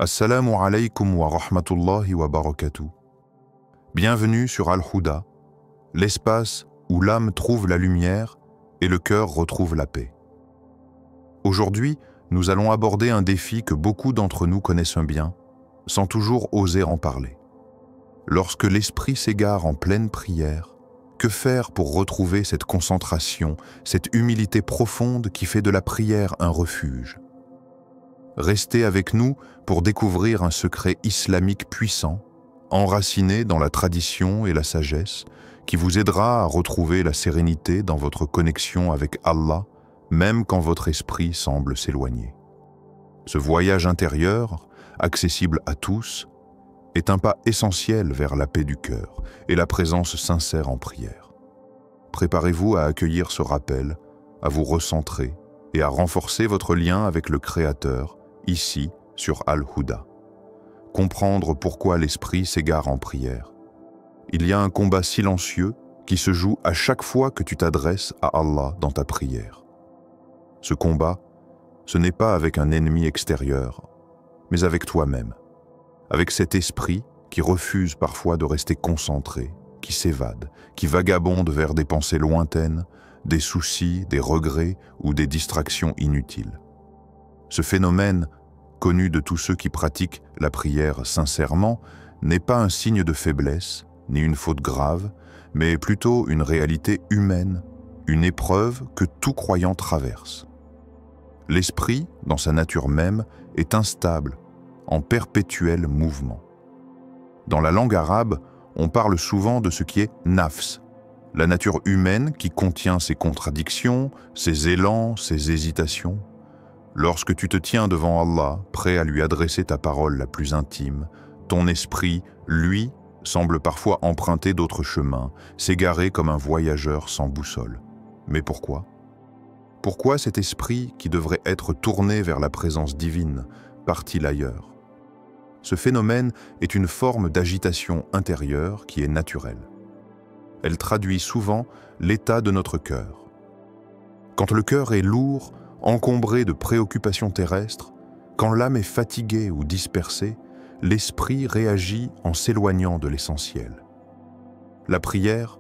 Assalamu alaykum wa rahmatullahi wa barakatuh. Bienvenue sur Al-Huda, l'espace où l'âme trouve la lumière et le cœur retrouve la paix. Aujourd'hui, nous allons aborder un défi que beaucoup d'entre nous connaissent bien, sans toujours oser en parler. Lorsque l'esprit s'égare en pleine prière, que faire pour retrouver cette concentration, cette humilité profonde qui fait de la prière un refuge? Restez avec nous pour découvrir un secret islamique puissant, enraciné dans la tradition et la sagesse, qui vous aidera à retrouver la sérénité dans votre connexion avec Allah, même quand votre esprit semble s'éloigner. Ce voyage intérieur, accessible à tous, est un pas essentiel vers la paix du cœur et la présence sincère en prière. Préparez-vous à accueillir ce rappel, à vous recentrer et à renforcer votre lien avec le Créateur, ici sur Al-Huda. Comprendre pourquoi l'esprit s'égare en prière. Il y a un combat silencieux qui se joue à chaque fois que tu t'adresses à Allah dans ta prière. Ce combat, ce n'est pas avec un ennemi extérieur, mais avec toi-même, avec cet esprit qui refuse parfois de rester concentré, qui s'évade, qui vagabonde vers des pensées lointaines, des soucis, des regrets ou des distractions inutiles. Ce phénomène, connu de tous ceux qui pratiquent la prière sincèrement, n'est pas un signe de faiblesse, ni une faute grave, mais plutôt une réalité humaine, une épreuve que tout croyant traverse. L'esprit, dans sa nature même, est instable, en perpétuel mouvement. Dans la langue arabe, on parle souvent de ce qui est nafs, la nature humaine qui contient ses contradictions, ses élans, ses hésitations. Lorsque tu te tiens devant Allah, prêt à lui adresser ta parole la plus intime, ton esprit, lui, semble parfois emprunter d'autres chemins, s'égarer comme un voyageur sans boussole. Mais pourquoi? Pourquoi cet esprit qui devrait être tourné vers la présence divine, part-il ailleurs? Ce phénomène est une forme d'agitation intérieure qui est naturelle. Elle traduit souvent l'état de notre cœur. Quand le cœur est lourd, encombré de préoccupations terrestres, quand l'âme est fatiguée ou dispersée, l'esprit réagit en s'éloignant de l'essentiel. La prière,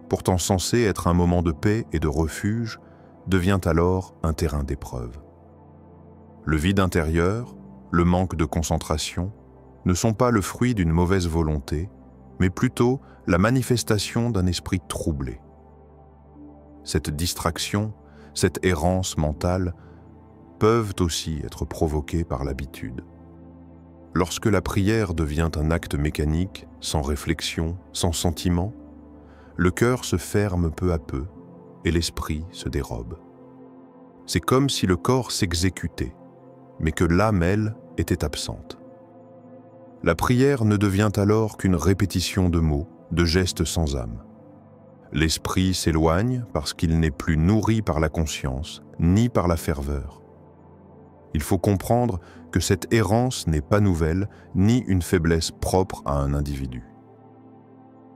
pourtant censée être un moment de paix et de refuge, devient alors un terrain d'épreuve. Le vide intérieur, le manque de concentration, ne sont pas le fruit d'une mauvaise volonté, mais plutôt la manifestation d'un esprit troublé. Cette distraction, cette errance mentale, peuvent aussi être provoquées par l'habitude. Lorsque la prière devient un acte mécanique, sans réflexion, sans sentiment, le cœur se ferme peu à peu et l'esprit se dérobe. C'est comme si le corps s'exécutait, mais que l'âme, elle, était absente. La prière ne devient alors qu'une répétition de mots, de gestes sans âme. L'esprit s'éloigne parce qu'il n'est plus nourri par la conscience, ni par la ferveur. Il faut comprendre que cette errance n'est pas nouvelle, ni une faiblesse propre à un individu.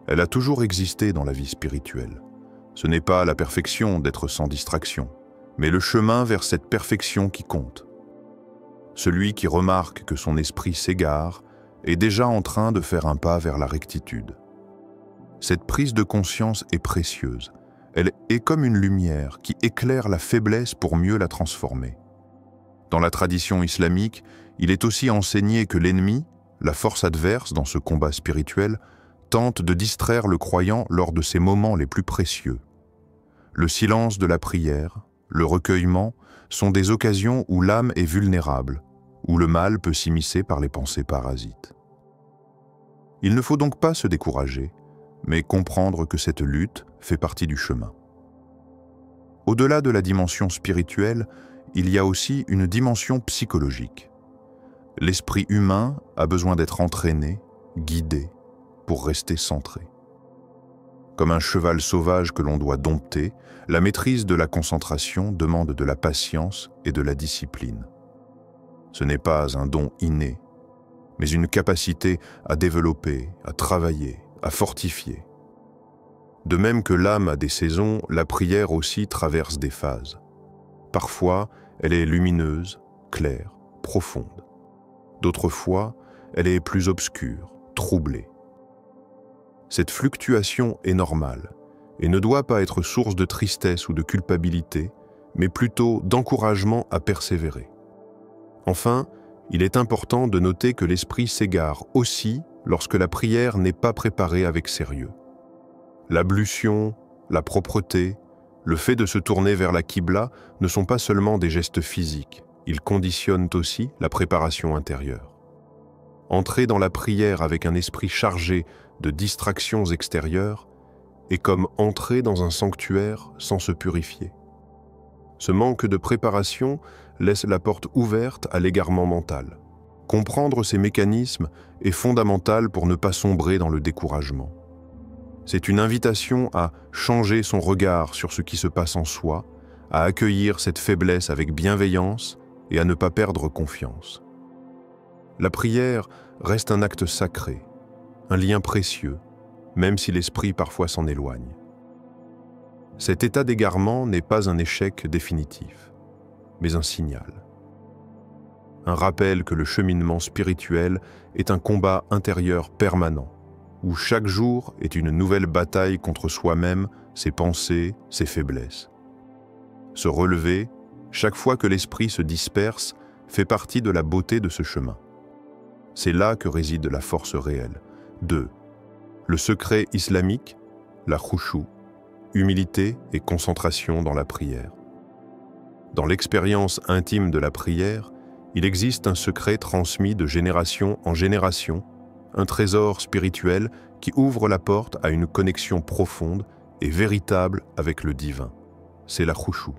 Elle a toujours existé dans la vie spirituelle. Ce n'est pas la perfection d'être sans distraction, mais le chemin vers cette perfection qui compte. Celui qui remarque que son esprit s'égare est déjà en train de faire un pas vers la rectitude. Cette prise de conscience est précieuse. Elle est comme une lumière qui éclaire la faiblesse pour mieux la transformer. Dans la tradition islamique, il est aussi enseigné que l'ennemi, la force adverse dans ce combat spirituel, tente de distraire le croyant lors de ses moments les plus précieux. Le silence de la prière, le recueillement, sont des occasions où l'âme est vulnérable, où le mal peut s'immiscer par les pensées parasites. Il ne faut donc pas se décourager, mais comprendre que cette lutte fait partie du chemin. Au-delà de la dimension spirituelle, il y a aussi une dimension psychologique. L'esprit humain a besoin d'être entraîné, guidé, pour rester centré. Comme un cheval sauvage que l'on doit dompter, la maîtrise de la concentration demande de la patience et de la discipline. Ce n'est pas un don inné, mais une capacité à développer, à travailler, à fortifier. De même que l'âme a des saisons, la prière aussi traverse des phases. Parfois, elle est lumineuse, claire, profonde. D'autres fois, elle est plus obscure, troublée. Cette fluctuation est normale et ne doit pas être source de tristesse ou de culpabilité, mais plutôt d'encouragement à persévérer. Enfin, il est important de noter que l'esprit s'égare aussi lorsque la prière n'est pas préparée avec sérieux. L'ablution, la propreté, le fait de se tourner vers la Qibla ne sont pas seulement des gestes physiques, ils conditionnent aussi la préparation intérieure. Entrer dans la prière avec un esprit chargé de distractions extérieures est comme entrer dans un sanctuaire sans se purifier. Ce manque de préparation laisse la porte ouverte à l'égarement mental. Comprendre ces mécanismes est fondamental pour ne pas sombrer dans le découragement. C'est une invitation à changer son regard sur ce qui se passe en soi, à accueillir cette faiblesse avec bienveillance et à ne pas perdre confiance. La prière reste un acte sacré, un lien précieux, même si l'esprit parfois s'en éloigne. Cet état d'égarement n'est pas un échec définitif, mais un signal. Un rappel que le cheminement spirituel est un combat intérieur permanent, où chaque jour est une nouvelle bataille contre soi-même, ses pensées, ses faiblesses. Se relever, chaque fois que l'esprit se disperse, fait partie de la beauté de ce chemin. C'est là que réside la force réelle. 2. Le secret islamique, la khushu, humilité et concentration dans la prière. Dans l'expérience intime de la prière, il existe un secret transmis de génération en génération, un trésor spirituel qui ouvre la porte à une connexion profonde et véritable avec le divin. C'est la khushu.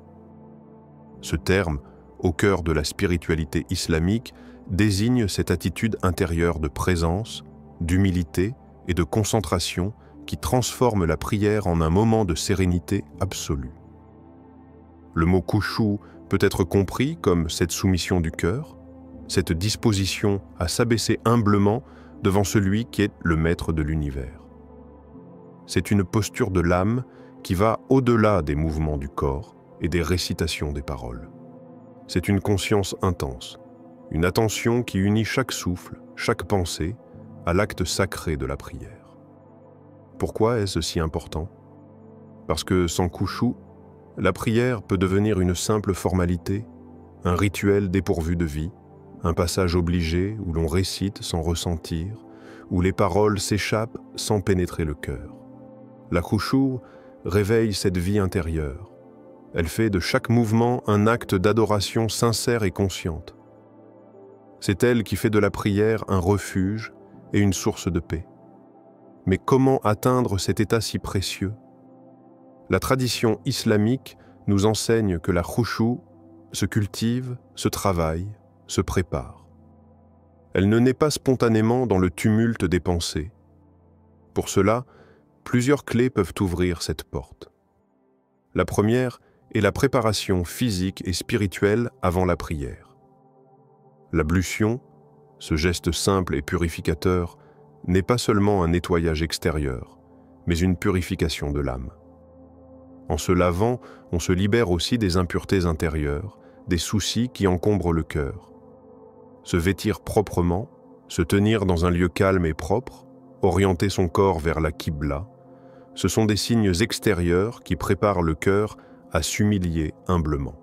Ce terme, au cœur de la spiritualité islamique, désigne cette attitude intérieure de présence, d'humilité et de concentration qui transforme la prière en un moment de sérénité absolue. Le mot khushu peut être compris comme cette soumission du cœur, cette disposition à s'abaisser humblement devant celui qui est le maître de l'univers. C'est une posture de l'âme qui va au-delà des mouvements du corps et des récitations des paroles. C'est une conscience intense, une attention qui unit chaque souffle, chaque pensée, à l'acte sacré de la prière. Pourquoi est-ce si important? Parce que sans khushu, la prière peut devenir une simple formalité, un rituel dépourvu de vie, un passage obligé où l'on récite sans ressentir, où les paroles s'échappent sans pénétrer le cœur. La khushu réveille cette vie intérieure. Elle fait de chaque mouvement un acte d'adoration sincère et consciente. C'est elle qui fait de la prière un refuge et une source de paix. Mais comment atteindre cet état si précieux? La tradition islamique nous enseigne que la khushu se cultive, se travaille, se prépare. Elle ne naît pas spontanément dans le tumulte des pensées. Pour cela, plusieurs clés peuvent ouvrir cette porte. La première est la préparation physique et spirituelle avant la prière. L'ablution, ce geste simple et purificateur, n'est pas seulement un nettoyage extérieur, mais une purification de l'âme. En se lavant, on se libère aussi des impuretés intérieures, des soucis qui encombrent le cœur. Se vêtir proprement, se tenir dans un lieu calme et propre, orienter son corps vers la Qibla, ce sont des signes extérieurs qui préparent le cœur à s'humilier humblement.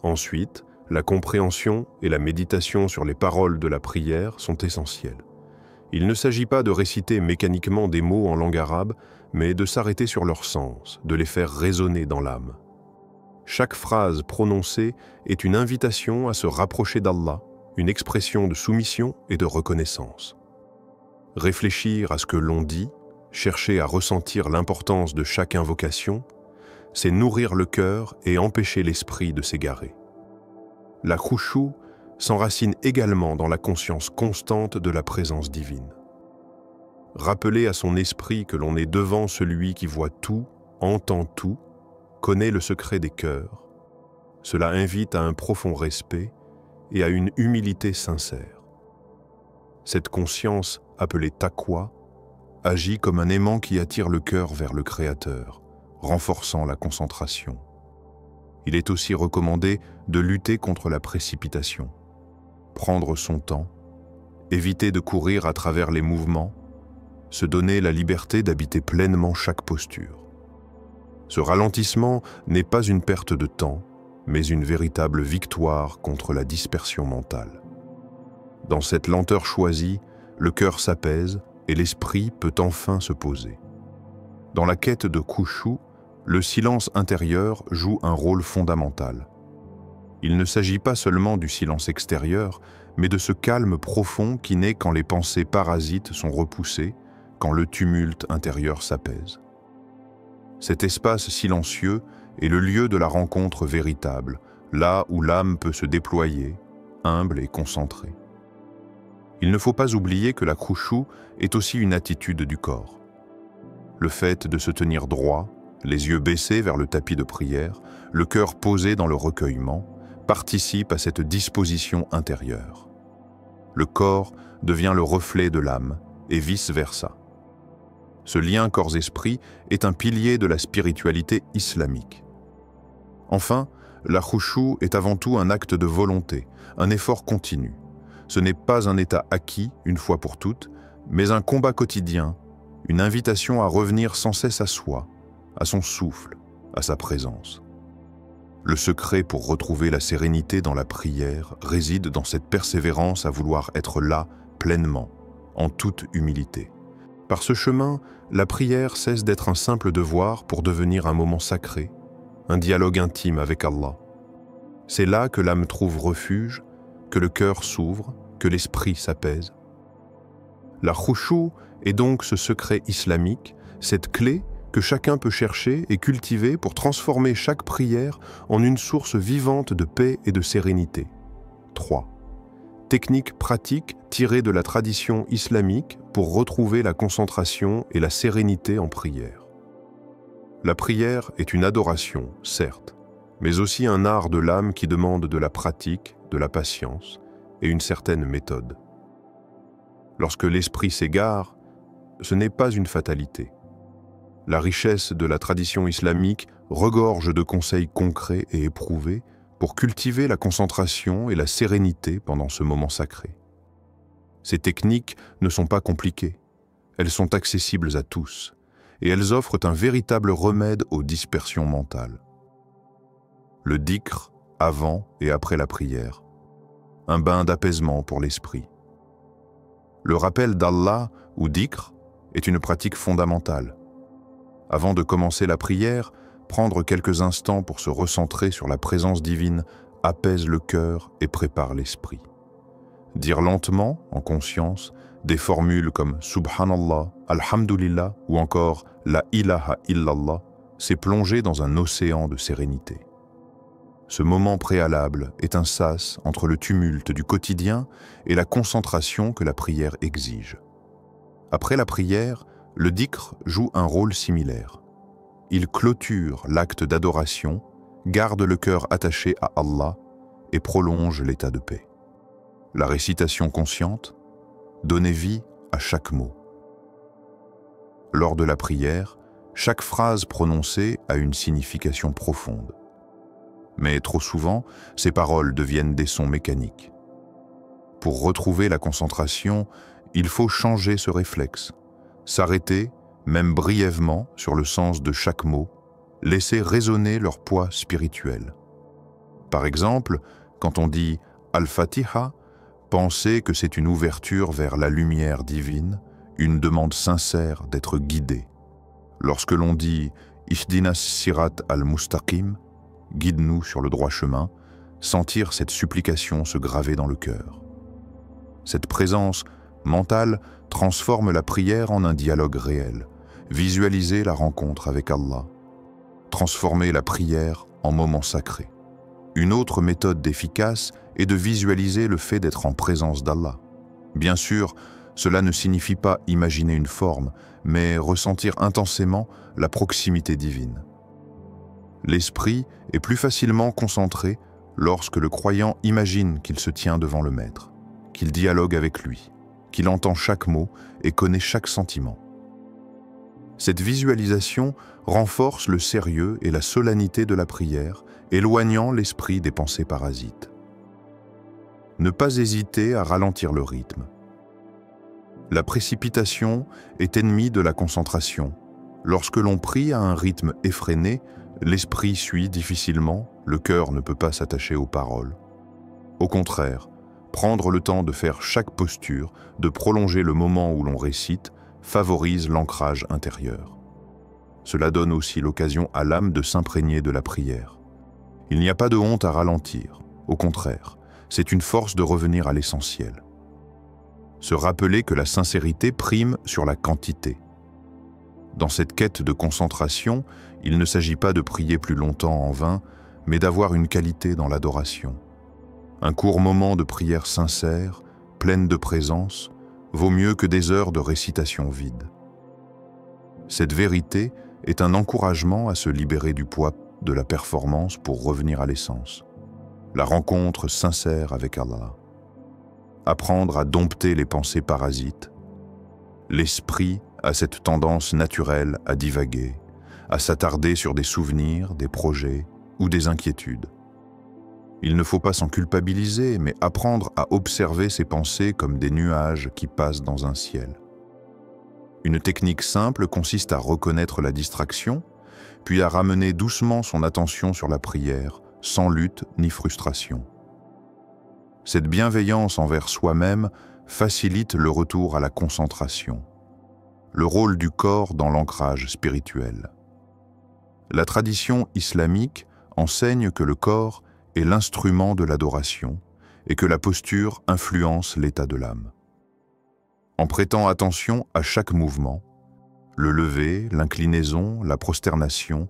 Ensuite, la compréhension et la méditation sur les paroles de la prière sont essentielles. Il ne s'agit pas de réciter mécaniquement des mots en langue arabe, mais de s'arrêter sur leur sens, de les faire résonner dans l'âme. Chaque phrase prononcée est une invitation à se rapprocher d'Allah, une expression de soumission et de reconnaissance. Réfléchir à ce que l'on dit, chercher à ressentir l'importance de chaque invocation, c'est nourrir le cœur et empêcher l'esprit de s'égarer. La khushu s'enracine également dans la conscience constante de la présence divine. Rappeler à son esprit que l'on est devant celui qui voit tout, entend tout, connaît le secret des cœurs, cela invite à un profond respect et à une humilité sincère. Cette conscience, appelée taqwa, agit comme un aimant qui attire le cœur vers le Créateur, renforçant la concentration. Il est aussi recommandé de lutter contre la précipitation, prendre son temps, éviter de courir à travers les mouvements, se donner la liberté d'habiter pleinement chaque posture. Ce ralentissement n'est pas une perte de temps, mais une véritable victoire contre la dispersion mentale. Dans cette lenteur choisie, le cœur s'apaise et l'esprit peut enfin se poser. Dans la quête de khushu', le silence intérieur joue un rôle fondamental. Il ne s'agit pas seulement du silence extérieur, mais de ce calme profond qui naît quand les pensées parasites sont repoussées, quand le tumulte intérieur s'apaise. Cet espace silencieux est le lieu de la rencontre véritable, là où l'âme peut se déployer, humble et concentrée. Il ne faut pas oublier que la khushu' est aussi une attitude du corps. Le fait de se tenir droit, les yeux baissés vers le tapis de prière, le cœur posé dans le recueillement, participe à cette disposition intérieure. Le corps devient le reflet de l'âme et vice-versa. Ce lien corps-esprit est un pilier de la spiritualité islamique. Enfin, la khushu' est avant tout un acte de volonté, un effort continu. Ce n'est pas un état acquis, une fois pour toutes, mais un combat quotidien, une invitation à revenir sans cesse à soi, à son souffle, à sa présence. Le secret pour retrouver la sérénité dans la prière réside dans cette persévérance à vouloir être là, pleinement, en toute humilité. Par ce chemin, la prière cesse d'être un simple devoir pour devenir un moment sacré, un dialogue intime avec Allah. C'est là que l'âme trouve refuge, que le cœur s'ouvre, que l'esprit s'apaise. La khushu' est donc ce secret islamique, cette clé que chacun peut chercher et cultiver pour transformer chaque prière en une source vivante de paix et de sérénité. 3. Technique pratique tirée de la tradition islamique pour retrouver la concentration et la sérénité en prière. La prière est une adoration, certes, mais aussi un art de l'âme qui demande de la pratique, de la patience et une certaine méthode. Lorsque l'esprit s'égare, ce n'est pas une fatalité. La richesse de la tradition islamique regorge de conseils concrets et éprouvés pour cultiver la concentration et la sérénité pendant ce moment sacré. Ces techniques ne sont pas compliquées, elles sont accessibles à tous, et elles offrent un véritable remède aux dispersions mentales. Le dhikr avant et après la prière, un bain d'apaisement pour l'esprit. Le rappel d'Allah ou dhikr est une pratique fondamentale. Avant de commencer la prière, prendre quelques instants pour se recentrer sur la présence divine apaise le cœur et prépare l'esprit. Dire lentement, en conscience, des formules comme « Subhanallah »,« Alhamdulillah » ou encore « La ilaha illallah », c'est plonger dans un océan de sérénité. Ce moment préalable est un sas entre le tumulte du quotidien et la concentration que la prière exige. Après la prière, le dhikr joue un rôle similaire. Il clôture l'acte d'adoration, garde le cœur attaché à Allah et prolonge l'état de paix. La récitation consciente, donnez vie à chaque mot. Lors de la prière, chaque phrase prononcée a une signification profonde. Mais trop souvent, ces paroles deviennent des sons mécaniques. Pour retrouver la concentration, il faut changer ce réflexe, s'arrêter, même brièvement, sur le sens de chaque mot, laisser résonner leur poids spirituel. Par exemple, quand on dit « Al-Fatiha », pensez que c'est une ouverture vers la lumière divine, une demande sincère d'être guidé. Lorsque l'on dit « Ihdinas sirat al-Mustaqim », guide-nous sur le droit chemin, sentir cette supplication se graver dans le cœur. Cette présence mentale transforme la prière en un dialogue réel, visualiser la rencontre avec Allah, transformer la prière en moment sacré. Une autre méthode efficace est de visualiser le fait d'être en présence d'Allah. Bien sûr, cela ne signifie pas imaginer une forme, mais ressentir intensément la proximité divine. L'esprit est plus facilement concentré lorsque le croyant imagine qu'il se tient devant le Maître, qu'il dialogue avec lui, qu'il entend chaque mot et connaît chaque sentiment. Cette visualisation renforce le sérieux et la solennité de la prière, éloignant l'esprit des pensées parasites. Ne pas hésiter à ralentir le rythme. La précipitation est ennemie de la concentration. Lorsque l'on prie à un rythme effréné, l'esprit suit difficilement, le cœur ne peut pas s'attacher aux paroles. Au contraire, prendre le temps de faire chaque posture, de prolonger le moment où l'on récite, favorise l'ancrage intérieur. Cela donne aussi l'occasion à l'âme de s'imprégner de la prière. Il n'y a pas de honte à ralentir, au contraire, c'est une force de revenir à l'essentiel. Se rappeler que la sincérité prime sur la quantité. Dans cette quête de concentration, il ne s'agit pas de prier plus longtemps en vain, mais d'avoir une qualité dans l'adoration. Un court moment de prière sincère, pleine de présence, vaut mieux que des heures de récitation vide. Cette vérité est un encouragement à se libérer du poids de la performance pour revenir à l'essence. La rencontre sincère avec Allah. Apprendre à dompter les pensées parasites. L'esprit a cette tendance naturelle à divaguer, à s'attarder sur des souvenirs, des projets ou des inquiétudes. Il ne faut pas s'en culpabiliser, mais apprendre à observer ces pensées comme des nuages qui passent dans un ciel. Une technique simple consiste à reconnaître la distraction, puis à ramener doucement son attention sur la prière, sans lutte ni frustration. Cette bienveillance envers soi-même facilite le retour à la concentration, le rôle du corps dans l'ancrage spirituel. La tradition islamique enseigne que le corps est l'instrument de l'adoration et que la posture influence l'état de l'âme. En prêtant attention à chaque mouvement, le lever, l'inclinaison, la prosternation,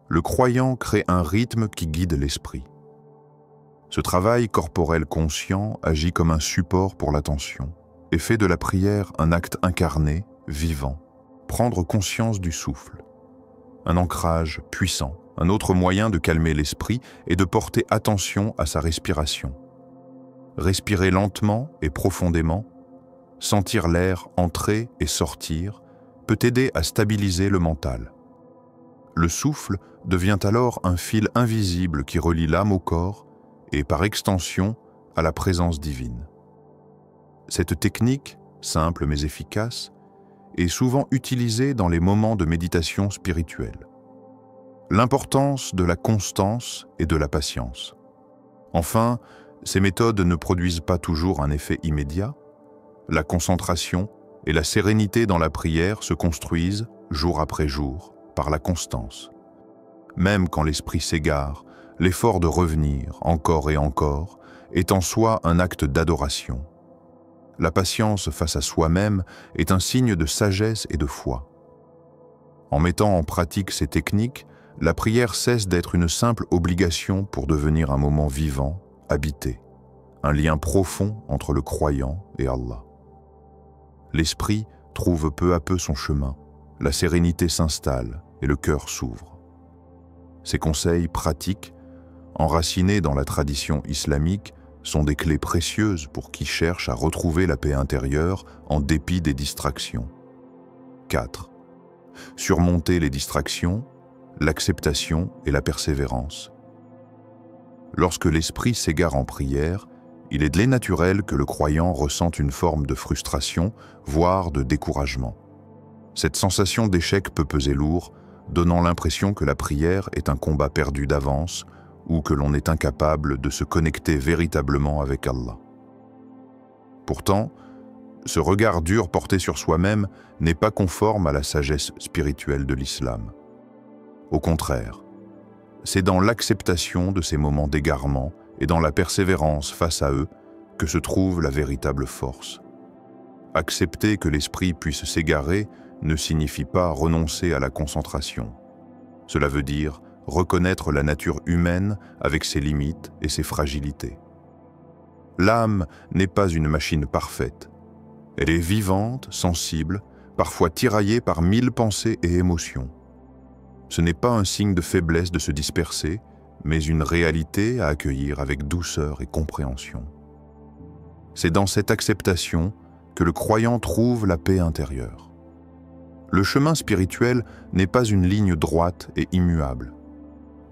le croyant crée un rythme qui guide l'esprit. Ce travail corporel conscient agit comme un support pour l'attention et fait de la prière un acte incarné, vivant, prendre conscience du souffle. Un ancrage puissant, un autre moyen de calmer l'esprit est de porter attention à sa respiration. Respirer lentement et profondément, sentir l'air entrer et sortir, peut aider à stabiliser le mental. Le souffle devient alors un fil invisible qui relie l'âme au corps et, par extension, à la présence divine. Cette technique, simple mais efficace, est souvent utilisée dans les moments de méditation spirituelle. L'importance de la constance et de la patience. Enfin, ces méthodes ne produisent pas toujours un effet immédiat. La concentration et la sérénité dans la prière se construisent, jour après jour, par la constance. Même quand l'esprit s'égare, l'effort de revenir, encore et encore, est en soi un acte d'adoration. La patience face à soi-même est un signe de sagesse et de foi. En mettant en pratique ces techniques, la prière cesse d'être une simple obligation pour devenir un moment vivant, habité, un lien profond entre le croyant et Allah. L'esprit trouve peu à peu son chemin, la sérénité s'installe et le cœur s'ouvre. Ces conseils pratiques, enracinés dans la tradition islamique, sont des clés précieuses pour qui cherche à retrouver la paix intérieure en dépit des distractions. 4. Surmonter les distractions, l'acceptation et la persévérance. Lorsque l'esprit s'égare en prière, il est de naturel que le croyant ressente une forme de frustration, voire de découragement. Cette sensation d'échec peut peser lourd, donnant l'impression que la prière est un combat perdu d'avance ou que l'on est incapable de se connecter véritablement avec Allah. Pourtant, ce regard dur porté sur soi-même n'est pas conforme à la sagesse spirituelle de l'islam. Au contraire, c'est dans l'acceptation de ces moments d'égarement et dans la persévérance face à eux que se trouve la véritable force. Accepter que l'esprit puisse s'égarer ne signifie pas renoncer à la concentration. Cela veut dire reconnaître la nature humaine avec ses limites et ses fragilités. L'âme n'est pas une machine parfaite. Elle est vivante, sensible, parfois tiraillée par 1000 pensées et émotions. Ce n'est pas un signe de faiblesse de se disperser, mais une réalité à accueillir avec douceur et compréhension. C'est dans cette acceptation que le croyant trouve la paix intérieure. Le chemin spirituel n'est pas une ligne droite et immuable.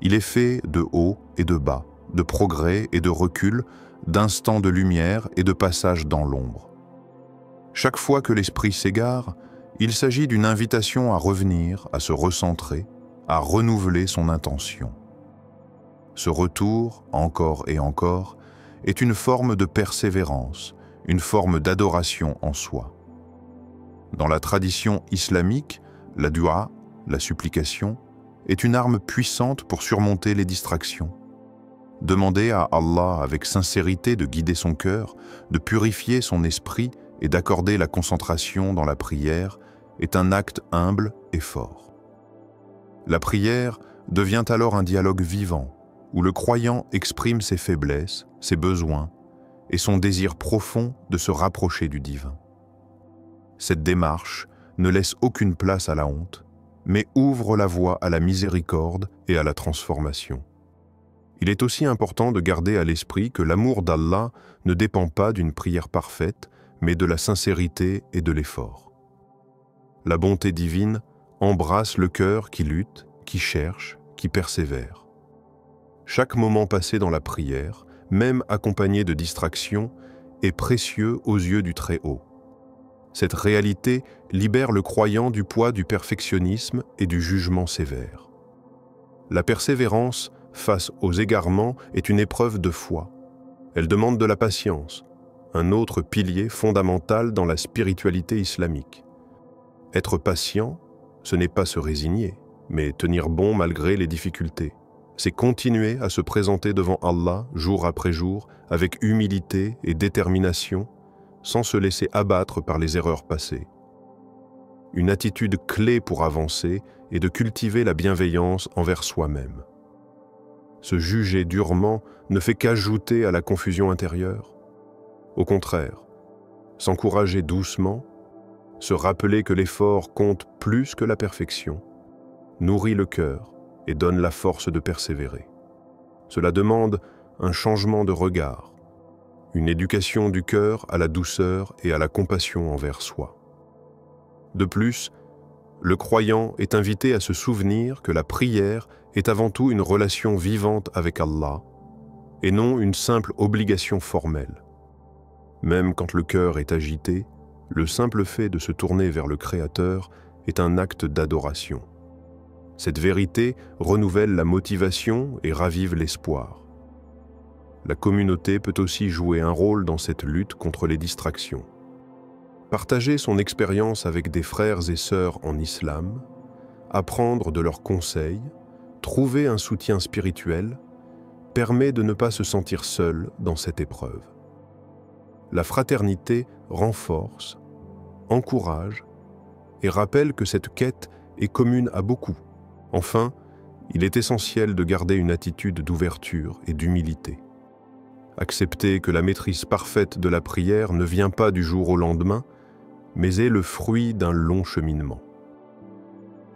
Il est fait de haut et de bas, de progrès et de recul, d'instants de lumière et de passage dans l'ombre. Chaque fois que l'esprit s'égare, il s'agit d'une invitation à revenir, à se recentrer, à renouveler son intention. Ce retour, encore et encore, est une forme de persévérance, une forme d'adoration en soi. Dans la tradition islamique, la dua, la supplication, est une arme puissante pour surmonter les distractions. Demander à Allah avec sincérité de guider son cœur, de purifier son esprit et d'accorder la concentration dans la prière est un acte humble et fort. La prière devient alors un dialogue vivant, où le croyant exprime ses faiblesses, ses besoins et son désir profond de se rapprocher du divin. Cette démarche ne laisse aucune place à la honte, mais ouvre la voie à la miséricorde et à la transformation. Il est aussi important de garder à l'esprit que l'amour d'Allah ne dépend pas d'une prière parfaite, mais de la sincérité et de l'effort. La bonté divine embrasse le cœur qui lutte, qui cherche, qui persévère. Chaque moment passé dans la prière, même accompagné de distractions, est précieux aux yeux du Très-Haut. Cette réalité libère le croyant du poids du perfectionnisme et du jugement sévère. La persévérance face aux égarements est une épreuve de foi. Elle demande de la patience, un autre pilier fondamental dans la spiritualité islamique. Être patient, ce n'est pas se résigner, mais tenir bon malgré les difficultés. C'est continuer à se présenter devant Allah jour après jour avec humilité et détermination, sans se laisser abattre par les erreurs passées. Une attitude clé pour avancer est de cultiver la bienveillance envers soi-même. Se juger durement ne fait qu'ajouter à la confusion intérieure. Au contraire, s'encourager doucement, se rappeler que l'effort compte plus que la perfection, nourrit le cœur et donne la force de persévérer. Cela demande un changement de regard, une éducation du cœur à la douceur et à la compassion envers soi. De plus, le croyant est invité à se souvenir que la prière est avant tout une relation vivante avec Allah et non une simple obligation formelle. Même quand le cœur est agité, le simple fait de se tourner vers le Créateur est un acte d'adoration. Cette vérité renouvelle la motivation et ravive l'espoir. La communauté peut aussi jouer un rôle dans cette lutte contre les distractions. Partager son expérience avec des frères et sœurs en islam, apprendre de leurs conseils, trouver un soutien spirituel, permet de ne pas se sentir seul dans cette épreuve. La fraternité renforce, encourage et rappelle que cette quête est commune à beaucoup. Enfin, il est essentiel de garder une attitude d'ouverture et d'humilité. Accepter que la maîtrise parfaite de la prière ne vient pas du jour au lendemain, mais est le fruit d'un long cheminement.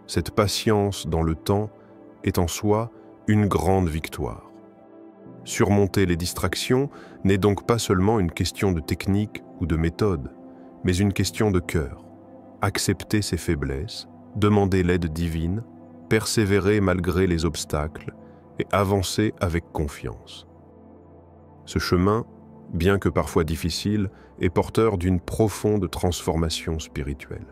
Cette patience dans le temps est en soi une grande victoire. Surmonter les distractions n'est donc pas seulement une question de technique ou de méthode, mais une question de cœur. Accepter ses faiblesses, demander l'aide divine, persévérer malgré les obstacles et avancer avec confiance. Ce chemin, bien que parfois difficile, est porteur d'une profonde transformation spirituelle.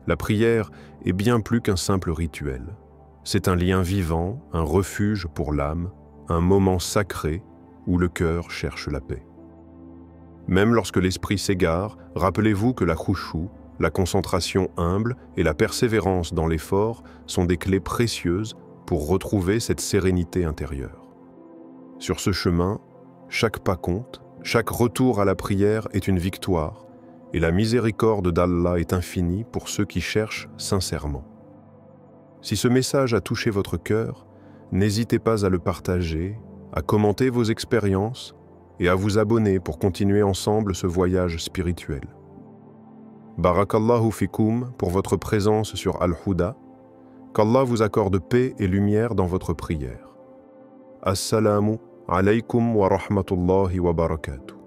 La prière est bien plus qu'un simple rituel. C'est un lien vivant, un refuge pour l'âme, un moment sacré où le cœur cherche la paix. Même lorsque l'esprit s'égare, rappelez-vous que la khushu, la concentration humble et la persévérance dans l'effort sont des clés précieuses pour retrouver cette sérénité intérieure. Sur ce chemin, chaque pas compte, chaque retour à la prière est une victoire, et la miséricorde d'Allah est infinie pour ceux qui cherchent sincèrement. Si ce message a touché votre cœur, n'hésitez pas à le partager, à commenter vos expériences et à vous abonner pour continuer ensemble ce voyage spirituel. Barakallahu fikoum pour votre présence sur Al-Huda. Qu'Allah vous accorde paix et lumière dans votre prière. Assalamu alaykum wa rahmatullahi wa barakatuh.